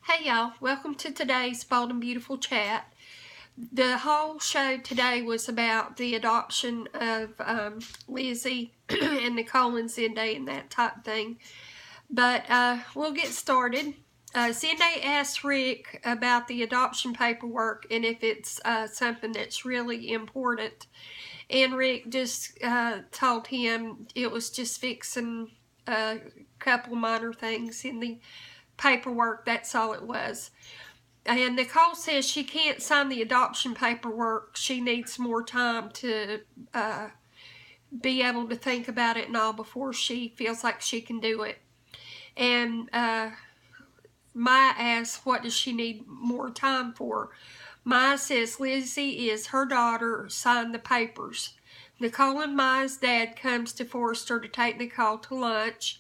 Hey y'all, welcome to today's Bold and Beautiful Chat. The whole show today was about the adoption of Lizzie and Nicole and Zinday and that type thing. But we'll get started. Zinday asked Rick about the adoption paperwork and if it's something that's really important. And Rick just told him it was just fixing a couple minor things in the paperwork, that's all it was. And Nicole says she can't sign the adoption paperwork. She needs more time to be able to think about it and all before she feels like she can do it. And Maya asks, what does she need more time for? Maya says Lizzie is her daughter, sign the papers. Nicole and Maya's dad comes to Forrester to take Nicole to lunch,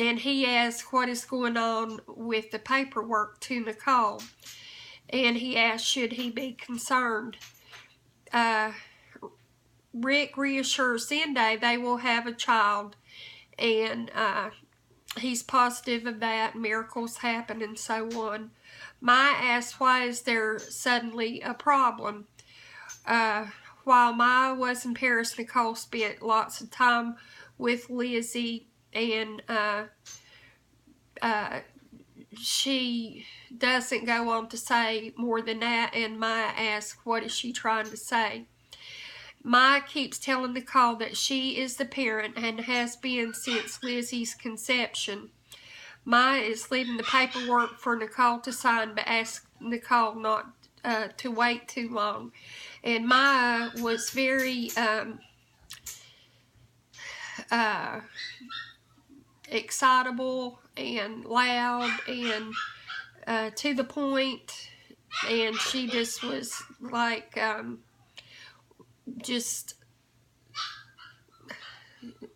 and he asks what is going on with the paperwork to Nicole. And he asks, should he be concerned? Rick reassures Zinday they will have a child, and he's positive of that. Miracles happen and so on. Maya asks, why is there suddenly a problem? While Maya was in Paris, Nicole spent lots of time with Lizzie, and she doesn't go on to say more than that, and Maya asks, what is she trying to say? Maya keeps telling Nicole that she is the parent and has been since Lizzie's conception. Maya is leaving the paperwork for Nicole to sign, but asks Nicole not to wait too long. And Maya was very excitable and loud and to the point, and she just was like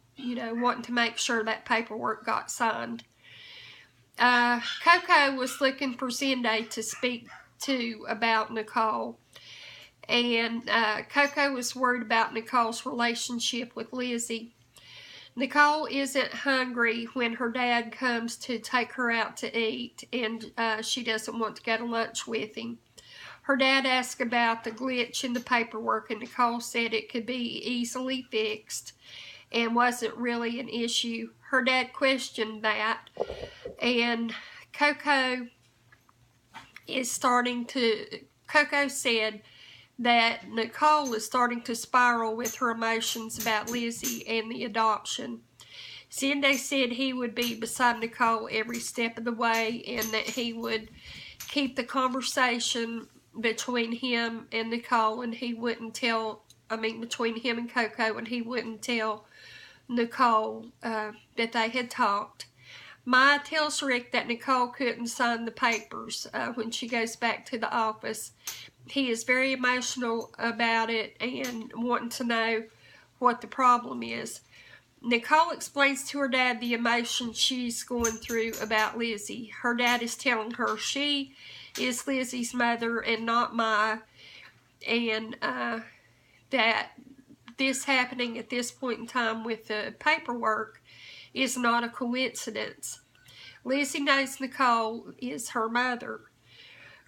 wanting to make sure that paperwork got signed. Coco was looking for Zinday to speak to about Nicole, and Coco was worried about Nicole's relationship with Lizzie. Nicole isn't hungry when her dad comes to take her out to eat, and she doesn't want to go to lunch with him. Her dad asked about the glitch in the paperwork, and Nicole said it could be easily fixed and wasn't really an issue. Her dad questioned that, and Coco said that Nicole is starting to spiral with her emotions about Lizzie and the adoption. Zinday said he would be beside Nicole every step of the way, and that he would keep the conversation between him and Nicole, and he wouldn't tell, between him and Coco, and he wouldn't tell Nicole that they had talked. Maya tells Rick that Nicole couldn't sign the papers when she goes back to the office. He is very emotional about it and wanting to know what the problem is. Nicole explains to her dad the emotion she's going through about Lizzie. Her dad is telling her she is Lizzie's mother and not Maya, and that this happening at this point in time with the paperwork is not a coincidence. Lizzie knows Nicole is her mother.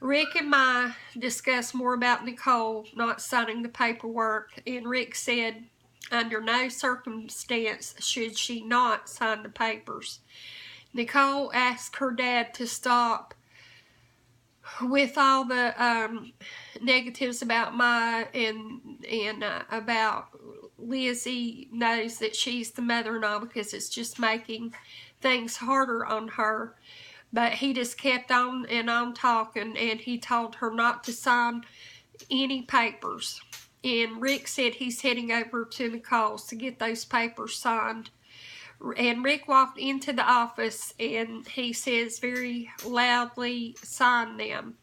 Rick and Maya discussed more about Nicole not signing the paperwork, and Rick said under no circumstance should she not sign the papers. Nicole asked her dad to stop with all the negatives about Maya and about Lizzie knows that she's the mother and all, because it's just making things harder on her. But he just kept on and on talking, and he told her not to sign any papers. And Rick said he's heading over to Nicole's to get those papers signed. And Rick walked into the office, and he says very loudly, sign them.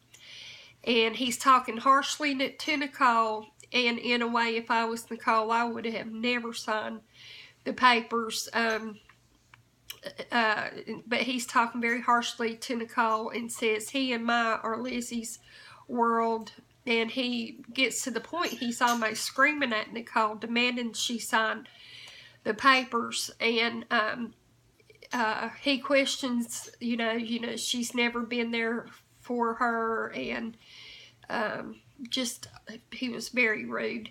And he's talking harshly to Nicole, and in a way, if I was Nicole, I would have never signed the papers. But he's talking very harshly to Nicole and says he and Maya are Lizzie's world. And he gets to the point he's almost screaming at Nicole, demanding she sign the papers. And he questions, she's never been there for her, and just, he was very rude.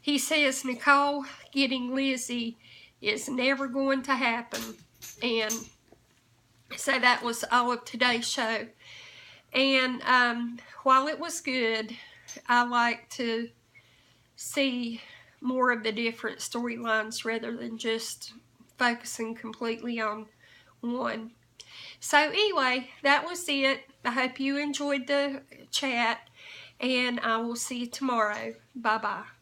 He says Nicole getting Lizzie is never going to happen. And so that was all of today's show. And while it was good, I like to see more of the different storylines rather than just focusing completely on one. So anyway, that was it. I hope you enjoyed the chat, and I will see you tomorrow. Bye-bye.